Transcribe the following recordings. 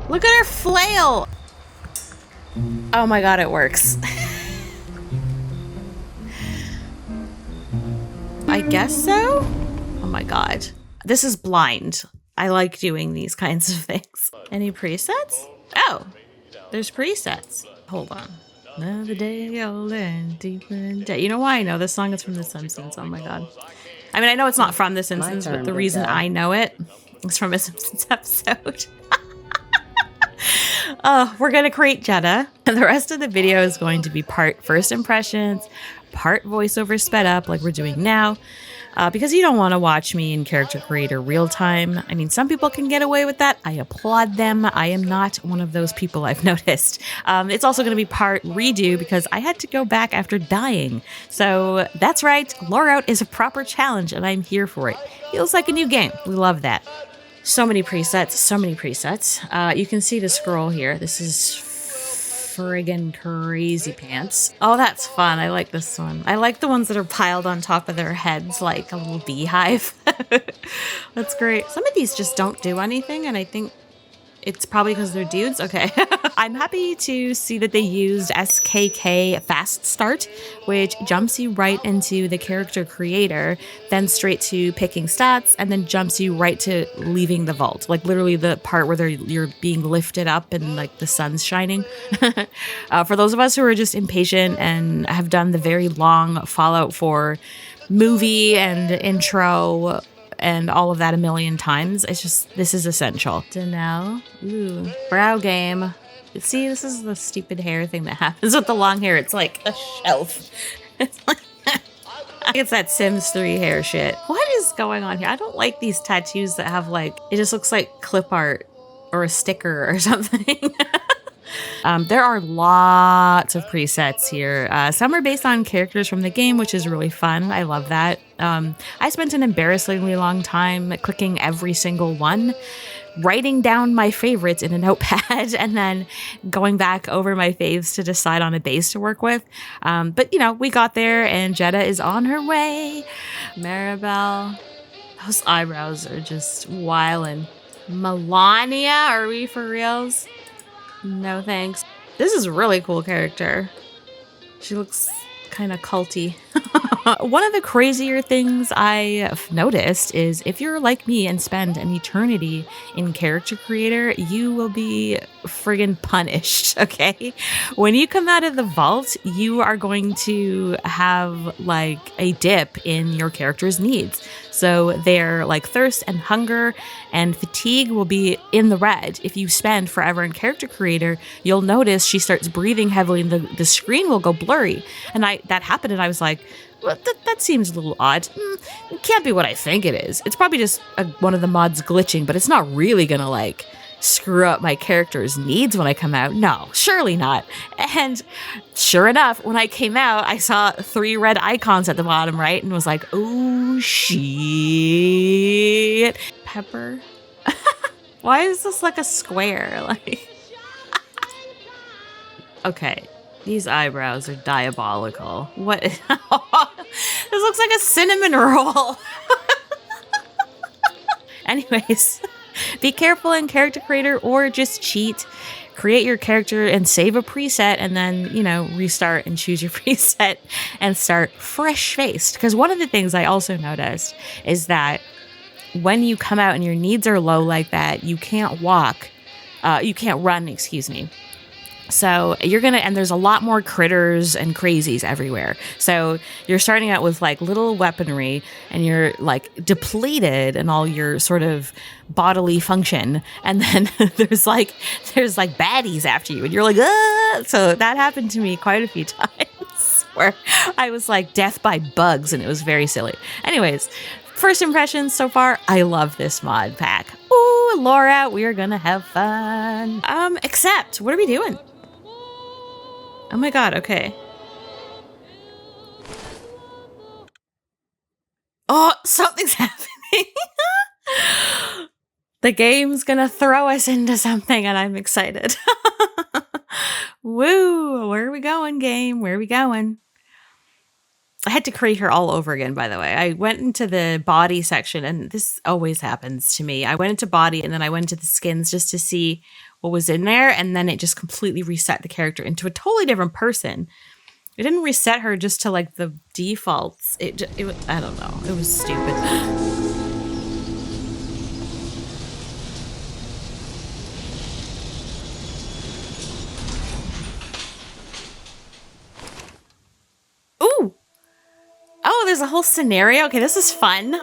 Look at her flail. Oh my god, it works. I guess so? Oh my god. This is blind. I like doing these kinds of things. Any presets? Oh, there's presets. Hold on. Another day older and deeper in debt. You know why I know this song? It's from The Simpsons. Oh my god. I mean, I know it's not from The Simpsons, but the reason I know it is from a Simpsons episode. We're gonna create Jetta, and the rest of the video is going to be part first impressions, part voiceover sped up like we're doing now, because you don't want to watch me in character creator real time. I mean, some people can get away with that. I applaud them. I am not one of those people, I've noticed. It's also going to be part redo because I had to go back after dying. So that's right, Loreout is a proper challenge and I'm here for it. Feels like a new game. We love that. So many presets, so many presets. You can see the scroll here. This is friggin' crazy pants. Oh, that's fun. I like this one. I like the ones that are piled on top of their heads like a little beehive. That's great. Some of these just don't do anything, and I think it's probably because they're dudes. Okay. I'm happy to see that they used SKK Fast Start, which jumps you right into the character creator, then straight to picking stats, and then jumps you right to leaving the vault. Like literally the part where you're being lifted up and like the sun's shining. For those of us who are just impatient and have done the very long Fallout 4 movie and intro and all of that a million times, it's just, this is essential. Danelle, ooh, brow game. See, this is the stupid hair thing that happens with the long hair. It's like a shelf. It's like, it's that Sims 3 hair shit. What is going on here? I don't like these tattoos that have like, it just looks like clip art or a sticker or something. There are lots of presets here. Some are based on characters from the game, which is really fun. I love that. I spent an embarrassingly long time clicking every single one, writing down my favorites in a notepad, and then going back over my faves to decide on a base to work with. But, you know, we got there, and Jetta is on her way. Maribel. Those eyebrows are just wildin'. Melania, are we for reals? No thanks. This is a really cool character. She looks kind of culty. One of the crazier things I've noticed is if you're like me and spend an eternity in character creator, you will be friggin' punished, okay? When you come out of the vault, you are going to have like a dip in your character's needs. So their like thirst and hunger and fatigue will be in the red. If you spend forever in character creator, you'll notice she starts breathing heavily and the screen will go blurry. And that happened and I was like, well, that seems a little odd. It can't be what I think it is. It's probably just one of the mods glitching, but it's not really gonna like screw up my character's needs when I come out. No, surely not. And sure enough, when I came out, I saw 3 red icons at the bottom right and was like, oh shit. Pepper? Why is this like a square? Like, okay. These eyebrows are diabolical. What? This looks like a cinnamon roll. Anyways, be careful in character creator or just cheat. Create your character and save a preset and then, you know, restart and choose your preset and start fresh-faced. Because one of the things I also noticed is that when you come out and your needs are low like that, you can't walk. You can't run, excuse me. So and there's a lot more critters and crazies everywhere. So you're starting out with like little weaponry and you're like depleted in all your sort of bodily function. And then there's like baddies after you and you're like, ah! So that happened to me quite a few times where I was like death by bugs and it was very silly. Anyways, first impressions so far, I love this mod pack. Ooh, Loreout, we are gonna have fun. Except, what are we doing? Oh my god, okay. Oh, something's happening. The game's gonna throw us into something and I'm excited. Woo, where are we going, game? Where are we going? I had to create her all over again, by the way. I went into the body section, and this always happens to me. I went into body, and then I went into the skins just to see what was in there, and then it just completely reset the character into a totally different person. It didn't reset her just to like the defaults. It I don't know. It was stupid. Ooh. Oh, there's a whole scenario. Okay, this is fun.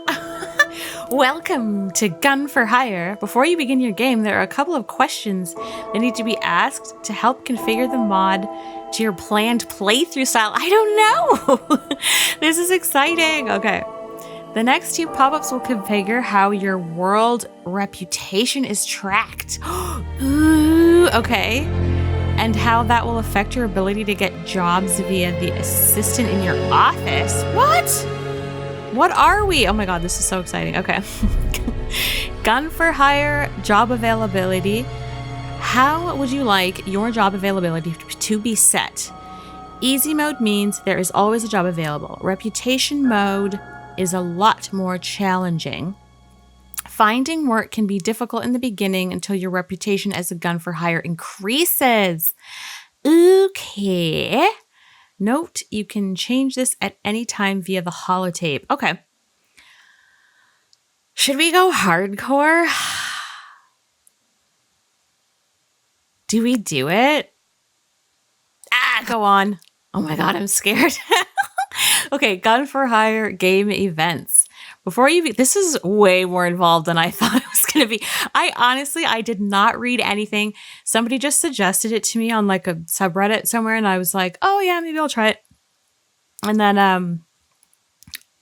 Welcome to Gun for Hire. Before you begin your game, there are a couple of questions that need to be asked to help configure the mod to your planned playthrough style. I don't know. This is exciting. Okay. The next two pop-ups will configure how your world reputation is tracked. Ooh, okay. And how that will affect your ability to get jobs via the assistant in your office. What? What are we? Oh my god, this is so exciting. Okay. Gun for Hire job availability. How would you like your job availability to be set? Easy mode means there is always a job available. Reputation mode is a lot more challenging. Finding work can be difficult in the beginning until your reputation as a gun for hire increases. Okay. Note, you can change this at any time via the holotape. Okay. Should we go hardcore? Do we do it? Go on. Oh my god, I'm scared. Okay, gun for hire game events. Before you, this is way more involved than I thought it was going to be. I did not read anything. Somebody just suggested it to me on like a subreddit somewhere, and I was like, oh yeah, maybe I'll try it. And then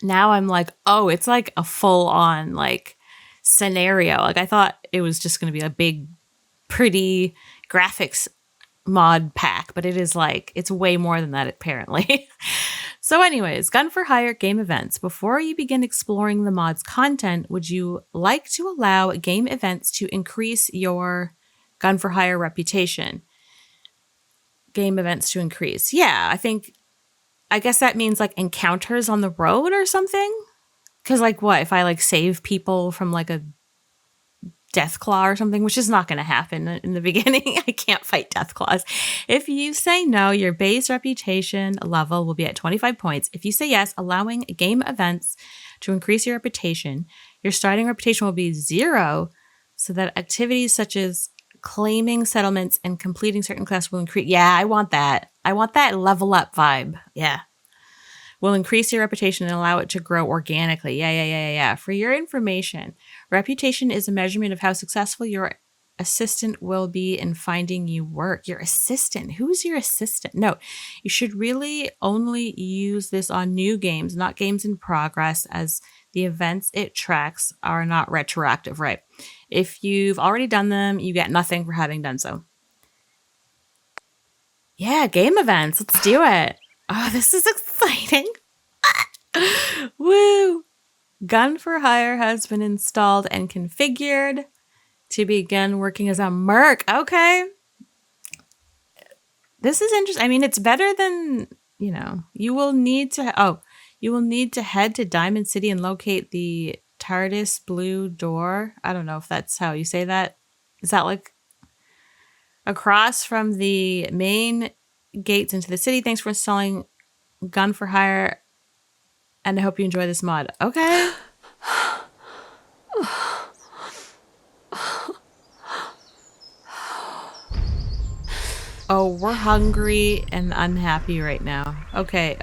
now I'm like, oh, it's like a full on like scenario. Like I thought it was just going to be a big, pretty graphics mod pack, but it is like, it's way more than that apparently. So anyways, Gun for Hire game events. Before you begin exploring the mod's content, would you like to allow game events to increase your Gun for Hire reputation? Game events to increase. Yeah, I guess that means like encounters on the road or something. Because like what, if I like save people from like a Deathclaw or something, which is not going to happen in the beginning. I can't fight Deathclaws. If you say no, your base reputation level will be at 25 points. If you say yes, allowing game events to increase your reputation, your starting reputation will be 0, so that activities such as claiming settlements and completing certain quests will increase. Yeah, I want that. I want that level up vibe. Yeah. Will increase your reputation and allow it to grow organically. Yeah. For your information, reputation is a measurement of how successful your assistant will be in finding you work. Your assistant? Who's your assistant? No, you should really only use this on new games, not games in progress, as the events it tracks are not retroactive, right? If you've already done them, you get nothing for having done so. Yeah, game events. Let's do it. Oh, this is exciting. Woo! Gun for Hire has been installed and configured to begin working as a merc. Okay. This is interesting. I mean, it's better than, you will need to head to Diamond City and locate the TARDIS blue door. I don't know if that's how you say that. Is that like across from the main gates into the city? Thanks for installing Gun for Hire, and I hope you enjoy this mod. Okay. Oh, we're hungry and unhappy right now. Okay.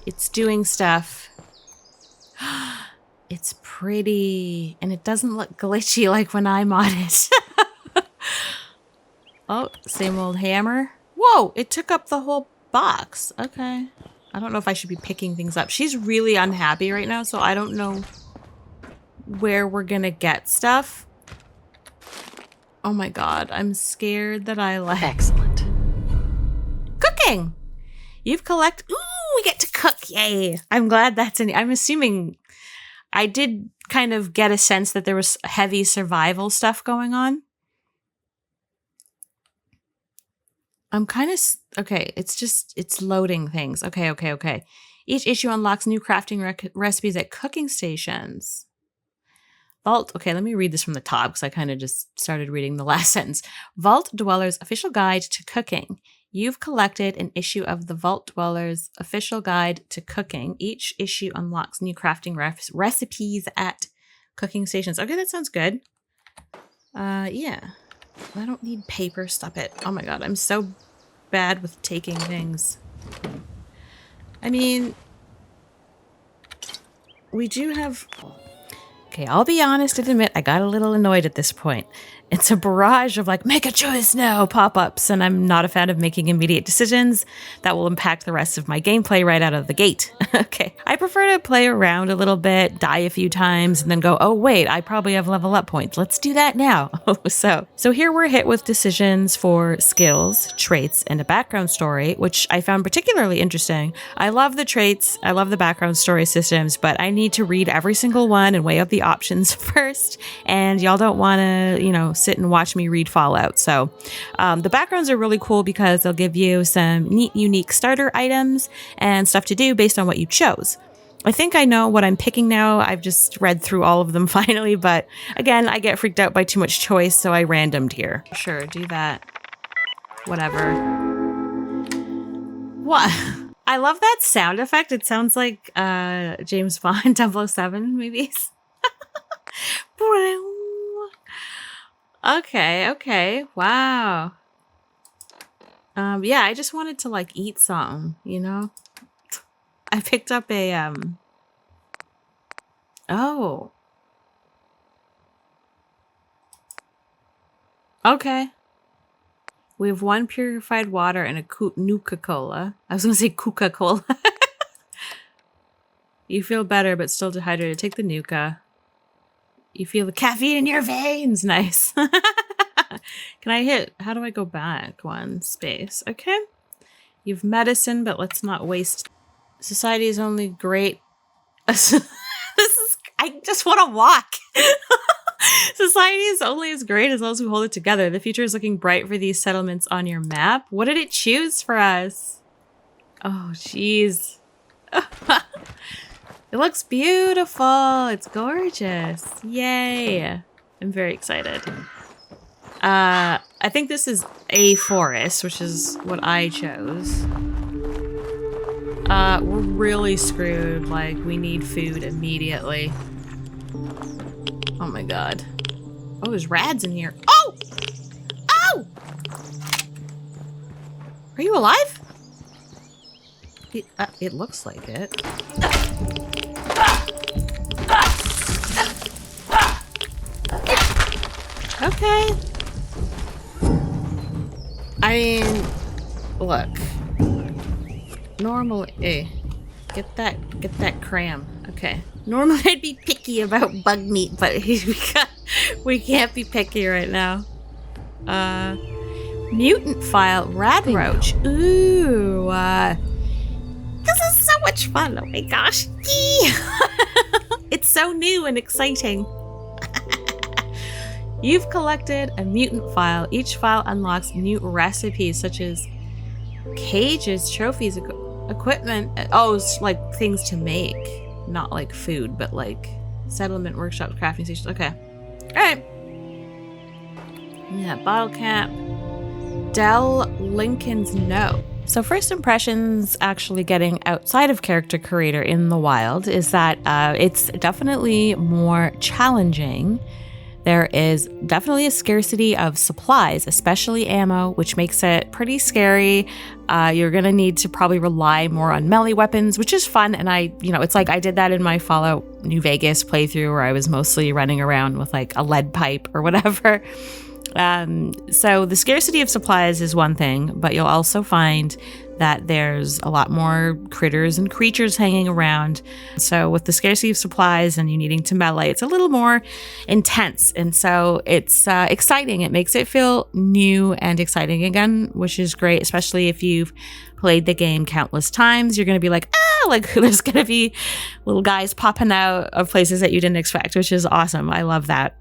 It's doing stuff. It's pretty, and it doesn't look glitchy like when I'm on it. Oh, same old hammer. Whoa, it took up the whole box. Okay. I don't know if I should be picking things up. She's really unhappy right now, so I don't know where we're gonna get stuff. Oh my god, I'm scared that I like... Excellent. Cooking! You've collected... Ooh, we get to cook! Yay! I'm glad that's in... I'm assuming... I did kind of get a sense that there was heavy survival stuff going on. I'm kind of okay. It's loading things. Okay. Each issue unlocks new crafting recipes at cooking stations. Vault. Okay, let me read this from the top because I kind of just started reading the last sentence. Vault Dwellers Official Guide to Cooking. You've collected an issue of the Vault Dwellers Official Guide to Cooking. Each issue unlocks new crafting recipes at cooking stations. Okay, that sounds good. Yeah. I don't need paper. Stop it. Oh my god, I'm so bad with taking things. I mean, we do have... Okay, I'll be honest and admit I got a little annoyed at this point. It's a barrage of like, make a choice now pop-ups, and I'm not a fan of making immediate decisions that will impact the rest of my gameplay right out of the gate. Okay, I prefer to play around a little bit, die a few times, and then go, oh wait, I probably have level up points. Let's do that now. So here we're hit with decisions for skills, traits, and a background story, which I found particularly interesting. I love the traits, I love the background story systems, but I need to read every single one and weigh up the options first, and y'all don't want to, sit and watch me read Fallout. So the backgrounds are really cool because they'll give you some neat, unique starter items and stuff to do based on what you chose. I think I know what I'm picking now. I've just read through all of them finally, but again, I get freaked out by too much choice, so I randomed here. Sure, do that. Whatever. What? I love that sound effect. It sounds like James Bond 007 movies. Okay. Wow. Yeah, I just wanted to like eat something, I picked up a oh. Okay. We have 1 purified water and a Nuka-Cola. I was gonna say Coca-Cola. You feel better, but still dehydrated. Take the Nuka. You feel the caffeine in your veins. Nice. Can I hit? How do I go back? 1 space. Okay. You've medicine, but let's not waste. Society is only great. I just want to walk. Society is only as great as those who hold it together. The future is looking bright for these settlements on your map. What did it choose for us? Oh, jeez. It looks beautiful. It's gorgeous. Yay. I'm very excited. I think this is a forest, which is what I chose. We're really screwed. Like, we need food immediately. Oh my god. Oh, there's rads in here. Oh! Oh! Are you alive? It looks like it. Okay. I mean, look. Normally, get that cram. Okay. Normally I'd be picky about bug meat, but we can't be picky right now. Mutant file, rad roach. Ooh, this is so much fun. Oh my gosh. It's so new and exciting. You've collected a mutant file. Each file unlocks new recipes such as cages, trophies, equipment. Oh, it's like things to make. Not like food, but like settlement, workshops, crafting stations. Okay. Alright. Yeah, bottle cap. Dell Lincoln's note. So first impressions actually getting outside of character creator in the wild is that it's definitely more challenging. There is definitely a scarcity of supplies, especially ammo, which makes it pretty scary. You're going to need to probably rely more on melee weapons, which is fun. And it's like I did that in my Fallout New Vegas playthrough where I was mostly running around with like a lead pipe or whatever. So the scarcity of supplies is one thing, but you'll also find that there's a lot more critters and creatures hanging around. So with the scarcity of supplies and you needing to melee, it's a little more intense. And so it's exciting. It makes it feel new and exciting again, which is great, especially if you've played the game countless times. You're going to be like, like there's going to be little guys popping out of places that you didn't expect, which is awesome. I love that.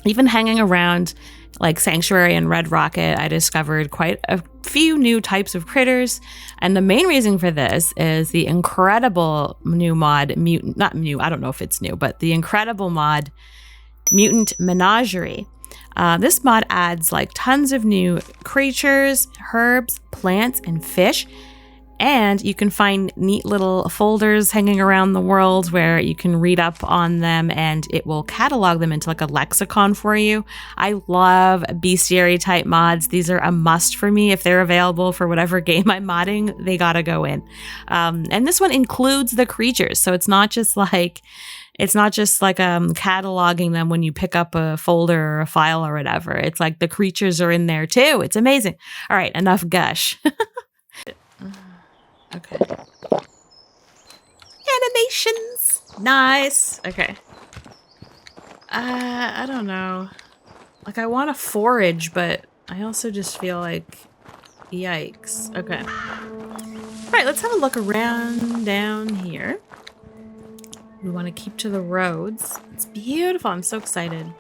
Even hanging around like Sanctuary and Red Rocket, I discovered quite a few new types of critters. And the main reason for this is the incredible new mod, Mutant, not new, I don't know if it's new, but the incredible mod, Mutant Menagerie. This mod adds like tons of new creatures, herbs, plants, and fish. And you can find neat little folders hanging around the world where you can read up on them and it will catalog them into like a lexicon for you. I love bestiary type mods. These are a must for me. If they're available for whatever game I'm modding, they gotta go in. And this one includes the creatures. So it's not just like cataloging them when you pick up a folder or a file or whatever. It's like the creatures are in there too. It's amazing. All right, enough gush. Okay. Animations. Nice. Okay. I don't know. Like I want to forage, but I also just feel like yikes. Okay. All right, let's have a look around down here. We want to keep to the roads. It's beautiful. I'm so excited.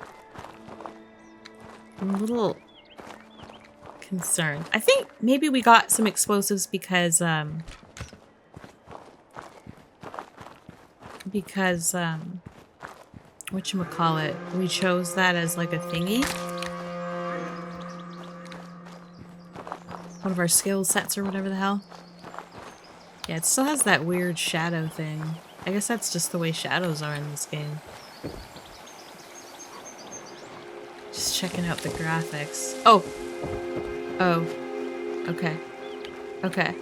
I'm a little concerned. I think maybe we got some explosives because whatchamacallit, we chose that as like a thingy. One of our skill sets or whatever the hell. Yeah, it still has that weird shadow thing. I guess that's just the way shadows are in this game. Just checking out the graphics. Oh! Oh. Okay. Okay.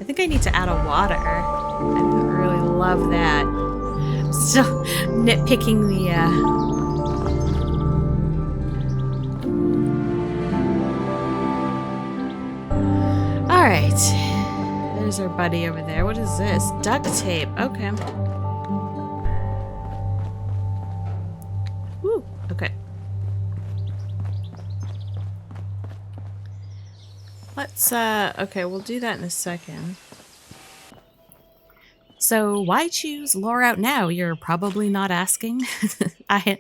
I think I need to add a water. I didn't really love that. I'm still nitpicking the, Alright. There's our buddy over there. What is this? Duct tape. Okay. Woo. Okay. Let's, okay, we'll do that in a second. So why choose Loreout now? You're probably not asking. I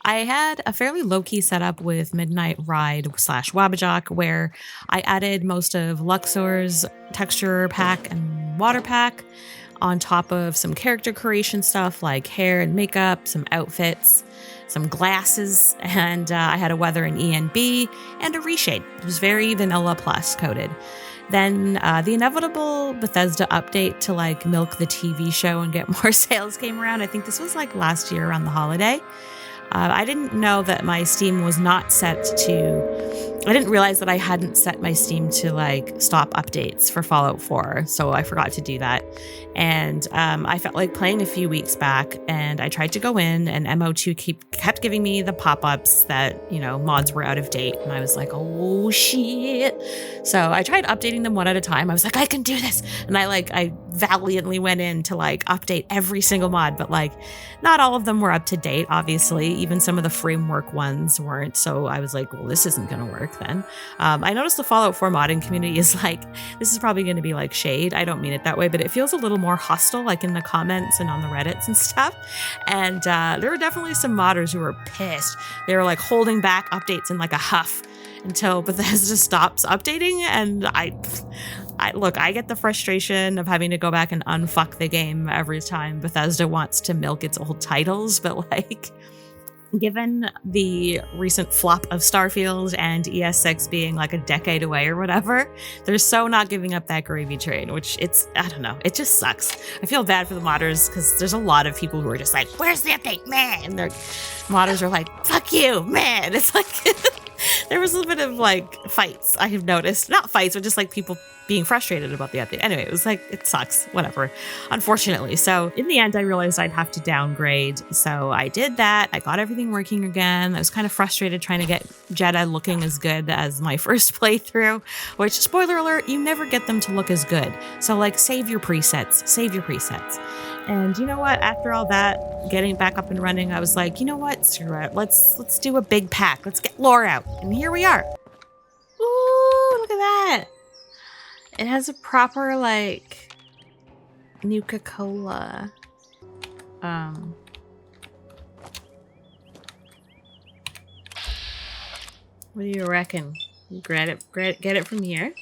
had a fairly low-key setup with Midnight Ride / Wabbajock where I added most of Luxor's texture pack and water pack on top of some character creation stuff like hair and makeup, some outfits, some glasses, and I had a weather and ENB and a reshade. It was very vanilla plus coded. Then the inevitable Bethesda update to like milk the TV show and get more sales came around. I think this was like last year around the holiday. I didn't know that my Steam was not set to... I didn't realize that I hadn't set my Steam to like stop updates for Fallout 4, so I forgot to do that. And I felt like playing a few weeks back, and I tried to go in, and MO2 kept giving me the pop-ups that, you know, mods were out of date, and I was like, oh shit. So I tried updating them one at a time. I was like, I can do this, and I valiantly went in to like update every single mod, but like not all of them were up to date, obviously. Even some of the framework ones weren't, so I was like, well, this isn't gonna work then. I noticed the Fallout 4 modding community is like, this is probably going to be like shade. I don't mean it that way, but it feels a little more hostile, like in the comments and on the Reddits and stuff. And there were definitely some modders who were pissed. They were like holding back updates in like a huff until Bethesda stops updating. And look, I get the frustration of having to go back and unfuck the game every time Bethesda wants to milk its old titles, but like, given the recent flop of Starfield and ES6 being like a decade away or whatever, they're so not giving up that gravy train, which I don't know, it just sucks. I feel bad for the modders because there's a lot of people who are just like, where's the update, man? And their modders are like, fuck you, man. It's like, there was a little bit of like fights I have noticed. Not fights, but just like people being frustrated about the update. Anyway, it was like, it sucks, whatever, unfortunately. So in the end, I realized I'd have to downgrade. So I did that. I got everything working again. I was kind of frustrated trying to get Jetta looking as good as my first playthrough, which, spoiler alert, you never get them to look as good. So like, save your presets, save your presets. And you know what? After all that, getting back up and running, I was like, you know what? Screw it. Let's do a big pack. Let's get Loreout. And here we are. Ooh, look at that. It has a proper, like, Nuka-Cola. What do you reckon? Get it from here?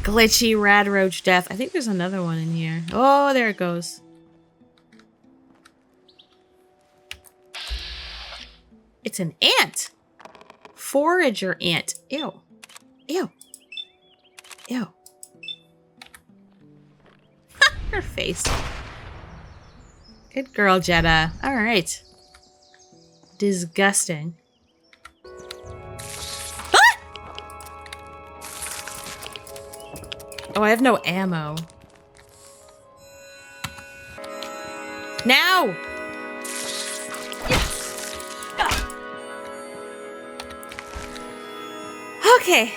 Glitchy rad roach death. I think there's another one in here. Oh, there it goes. It's an ant. Forager ant. Ew. Ew. Ew. Her face. Good girl, Jetta. All right. Disgusting. Ah! Oh, I have no ammo. Now! Okay.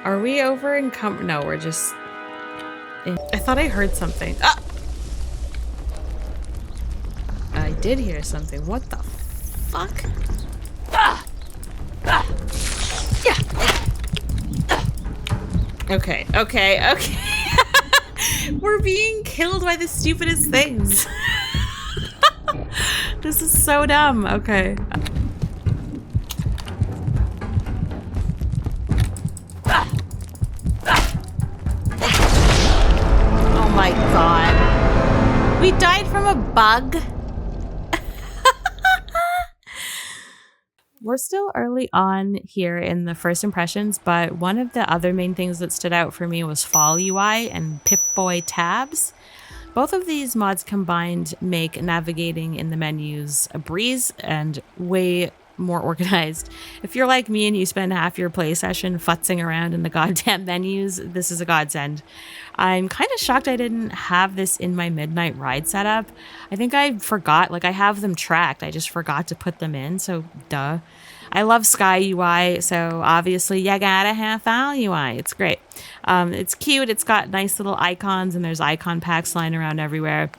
Are we over in No, we're just... I thought I heard something. Ah! I did hear something. What the fuck? Ah! Ah! Yeah. Okay, okay, okay. We're being killed by the stupidest things. This is so dumb. Okay. Oh my god. We died from a bug? We're still early on here in the first impressions, but one of the other main things that stood out for me was Fall UI and Pip-Boy tabs. Both of these mods combined make navigating in the menus a breeze and way more organized. If you're like me and you spend half your play session futzing around in the goddamn menus, this is a godsend. I'm kind of shocked I didn't have this in my Midnight Ride setup. I think I forgot, like I have them tracked, I just forgot to put them in, so duh. I love Sky UI, so obviously you gotta have Fall UI. It's great. It's cute, it's got nice little icons and there's icon packs lying around everywhere.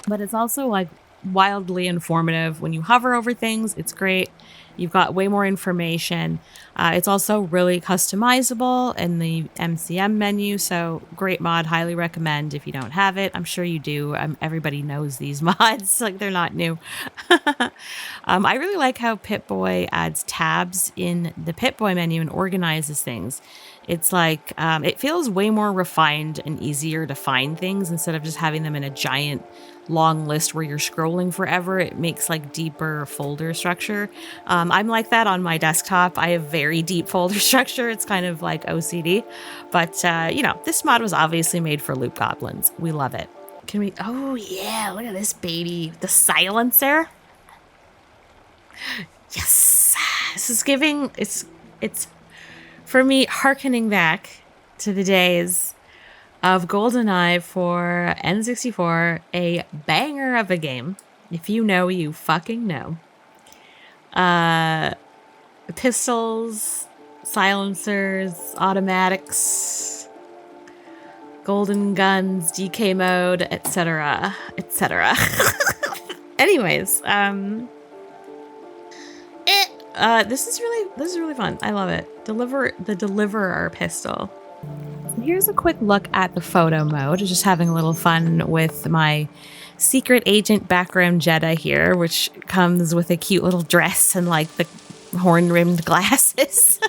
But it's also like wildly informative. When you hover over things, it's great. You've got way more information. It's also really customizable in the MCM menu, so great mod, highly recommend if you don't have it. I'm sure you do. Everybody knows these mods, like they're not new. I really like how Pip-Boy adds tabs in the Pip-Boy menu and organizes things. It's like, it feels way more refined and easier to find things instead of just having them in a giant long list where you're scrolling forever. It makes like deeper folder structure. I'm like that on my desktop. I have very deep folder structure. It's kind of like OCD, but you know, this mod was obviously made for loop goblins. We love it. Can we, oh yeah, look at this baby. The silencer. Yes, this is giving, it's for me hearkening back to the days of GoldenEye for N64, a banger of a game. If you know, you fucking know. Pistols, silencers, automatics, golden guns, DK mode, etc., etc. Anyways, this is really fun. I love it. Deliverer pistol. Here's a quick look at the photo mode. Just having a little fun with my secret agent background Jetta here, which comes with a cute little dress and like the horn-rimmed glasses.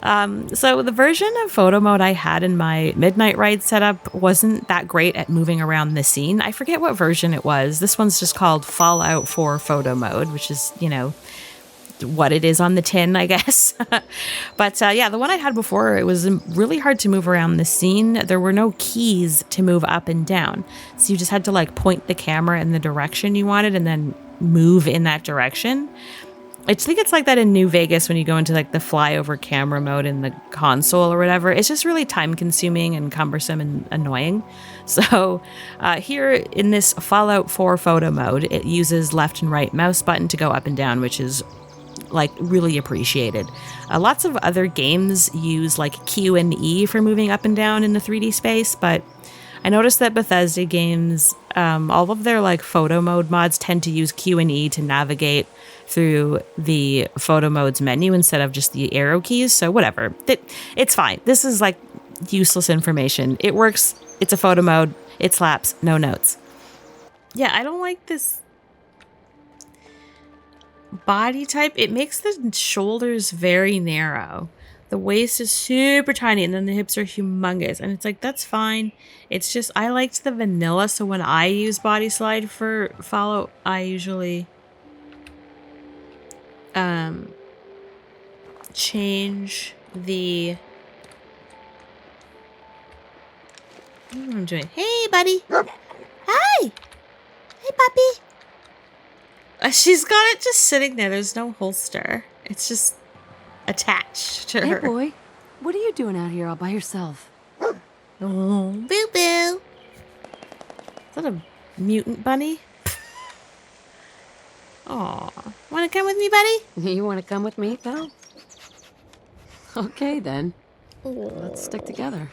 So the version of photo mode I had in my Midnight Ride setup wasn't that great at moving around the scene. I forget what version it was. This one's just called Fallout 4 photo mode, which is, you know, what it is on the tin, I guess. But yeah, the one I had before, it was really hard to move around the scene. There were no keys to move up and down. So you just had to like point the camera in the direction you wanted and then move in that direction. I think it's like that in New Vegas when you go into like the flyover camera mode in the console or whatever. It's just really time consuming and cumbersome and annoying. So here in this Fallout 4 photo mode, it uses left and right mouse button to go up and down, which is like really appreciated. Lots of other games use like Q and E for moving up and down in the 3D space, but I noticed that Bethesda games, all of their like photo mode mods tend to use Q and E to navigate through the photo modes menu instead of just the arrow keys. So whatever, it's fine. This is like useless information. It works. It's a photo mode. It slaps. No notes. Yeah, I don't like this body type. It makes the shoulders very narrow. The waist is super tiny, and then the hips are humongous. And it's like, that's fine. It's just, I liked the vanilla, so when I use body slide for follow, I usually change the... I don't know what I'm doing. Hey, buddy. Hi. Hey, puppy. She's got it just sitting there. There's no holster. It's just attached to her. Hey, boy. What are you doing out here all by yourself? Oh, boo-boo. Is that a mutant bunny? Aw. Want to come with me, buddy? You want to come with me, pal? Okay, then. Oh. Let's stick together.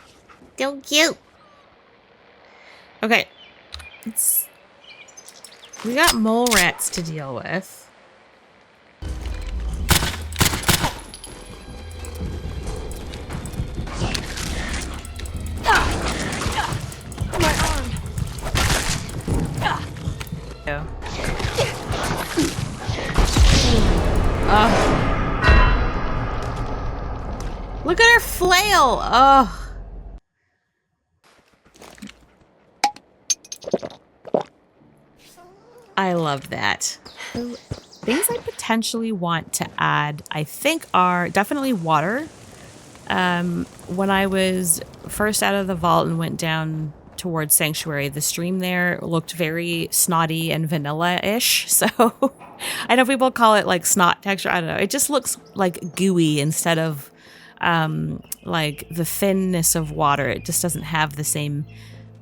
So cute. Okay. We got mole rats to deal with. My arm. Look at her flail. Oh. I love that. So, things I potentially want to add, I think, are definitely water. When I was first out of the vault and went down towards Sanctuary, the stream there looked very snotty and vanilla-ish. So I know people call it like snot texture. I don't know. It just looks like gooey instead of like the thinness of water. It just doesn't have the same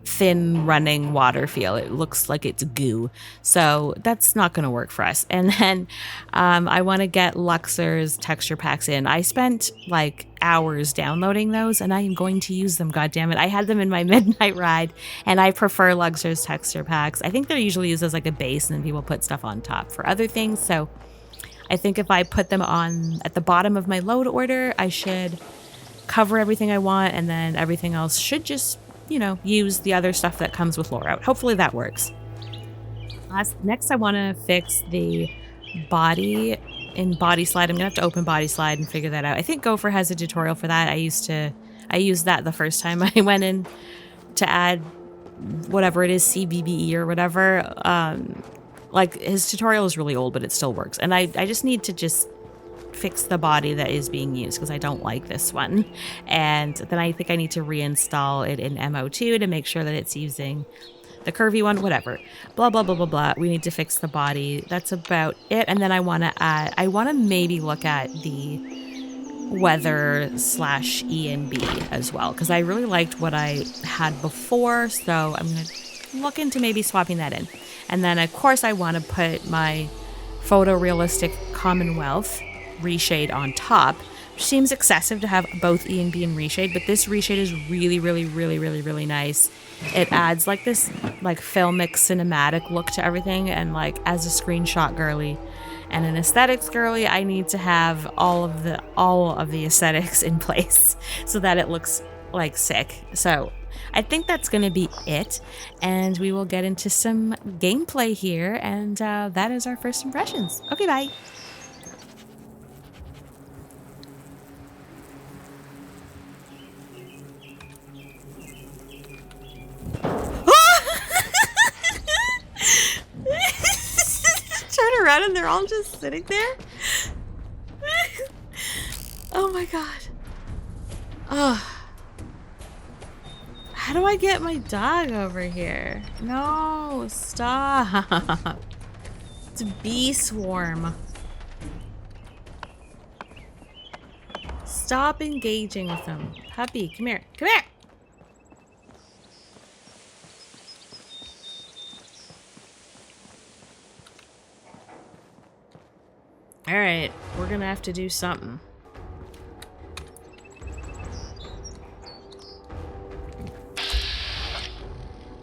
thin running water feel. It looks like it's goo, so that's not going to work for us. And then I want to get Luxor's texture packs in. I spent like hours downloading those, and I am going to use them. God damn it, I had them in my midnight ride, and I prefer Luxor's texture packs. I think they're usually used as like a base, and then people put stuff on top for other things. So I think if I put them on at the bottom of my load order, I should cover everything I want, and then everything else should just, you know, use the other stuff that comes with Loreout. Hopefully that works. Next, I want to fix the body in Body Slide. I'm going to have to open Body Slide and figure that out. I think Gopher has a tutorial for that. I used that the first time I went in to add whatever it is, CBBE or whatever. Like, his tutorial is really old, but it still works. And I just need to just fix the body that is being used because I don't like this one. And then I think I need to reinstall it in MO2 to make sure that it's using the curvy one, whatever. Blah, blah, blah, blah, blah. We need to fix the body. That's about it. And then I want to maybe look at the weather / E and B as well, because I really liked what I had before. So I'm going to look into maybe swapping that in. And then, of course, I want to put my photorealistic Commonwealth reshade on top, which seems excessive to have both E and B in reshade, but this reshade is really, really, really, really, really nice. It adds like this like filmic cinematic look to everything, and like as a screenshot girly and an aesthetics girly, I need to have all of the aesthetics in place so that it looks like sick. So I think that's going to be it, and we will get into some gameplay here, and that is our first impressions. Okay, bye. Turn around and they're all just sitting there. Oh my god. Oh. How do I get my dog over here? No, stop. It's a bee swarm. Stop engaging with them. Puppy, come here. Come here. All right, we're gonna have to do something.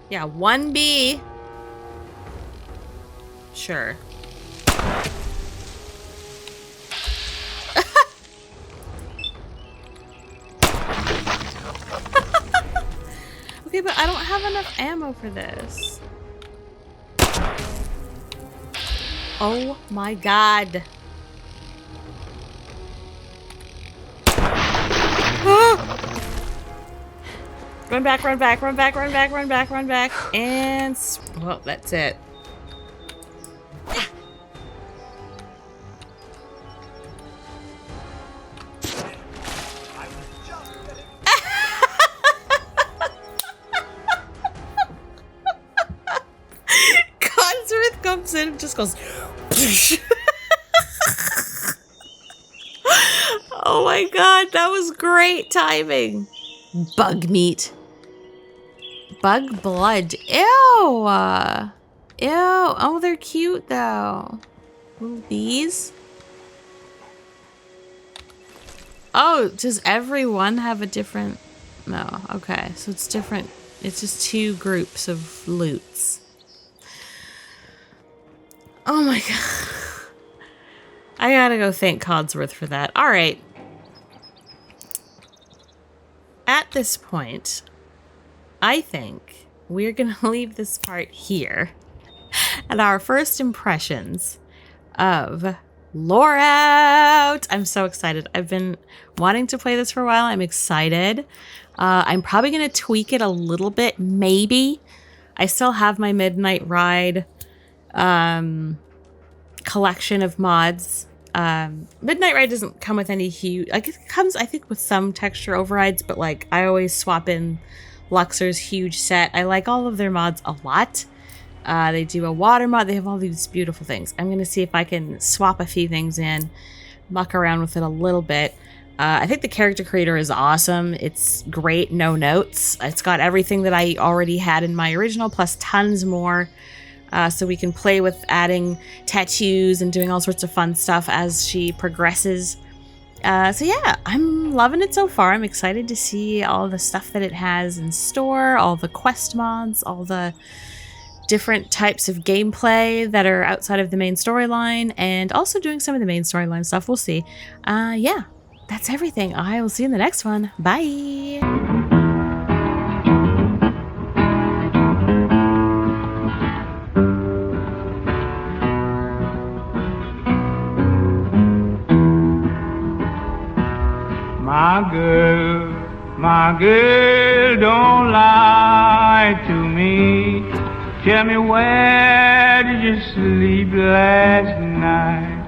Yeah, 1B. Sure. Okay, but I don't have enough ammo for this. Oh my god. Run back, run back, run back, run back, run back, run back. And, well, that's it. Codsworth comes in and just goes. Oh my god, that was great timing. Bug meat. Bug blood. Ew. Ew. Oh, they're cute though. Little bees. Oh, does everyone have a different... No, okay. So it's different. It's just two groups of loots. Oh my god. I gotta go thank Codsworth for that. All right. At this point, I think we're gonna leave this part here. And our first impressions of Loreout. I'm so excited. I've been wanting to play this for a while. I'm excited. I'm probably gonna tweak it a little bit, maybe. I still have my Midnight Ride collection of mods. Midnight Ride doesn't come with any huge, like it comes I think with some texture overrides, but like I always swap in Luxor's huge set. I like all of their mods a lot. They do a water mod. They have all these beautiful things. I'm gonna see if I can swap a few things in, muck around with it a little bit. I think the character creator is awesome. It's great, no notes. It's got everything that I already had in my original plus tons more. So we can play with adding tattoos and doing all sorts of fun stuff as she progresses. So yeah, I'm loving it so far. I'm excited to see all the stuff that it has in store, all the quest mods, all the different types of gameplay that are outside of the main storyline, and also doing some of the main storyline stuff. We'll see. Yeah, that's everything. I will see you in the next one. Bye! My girl, don't lie to me. Tell me, where did you sleep last night?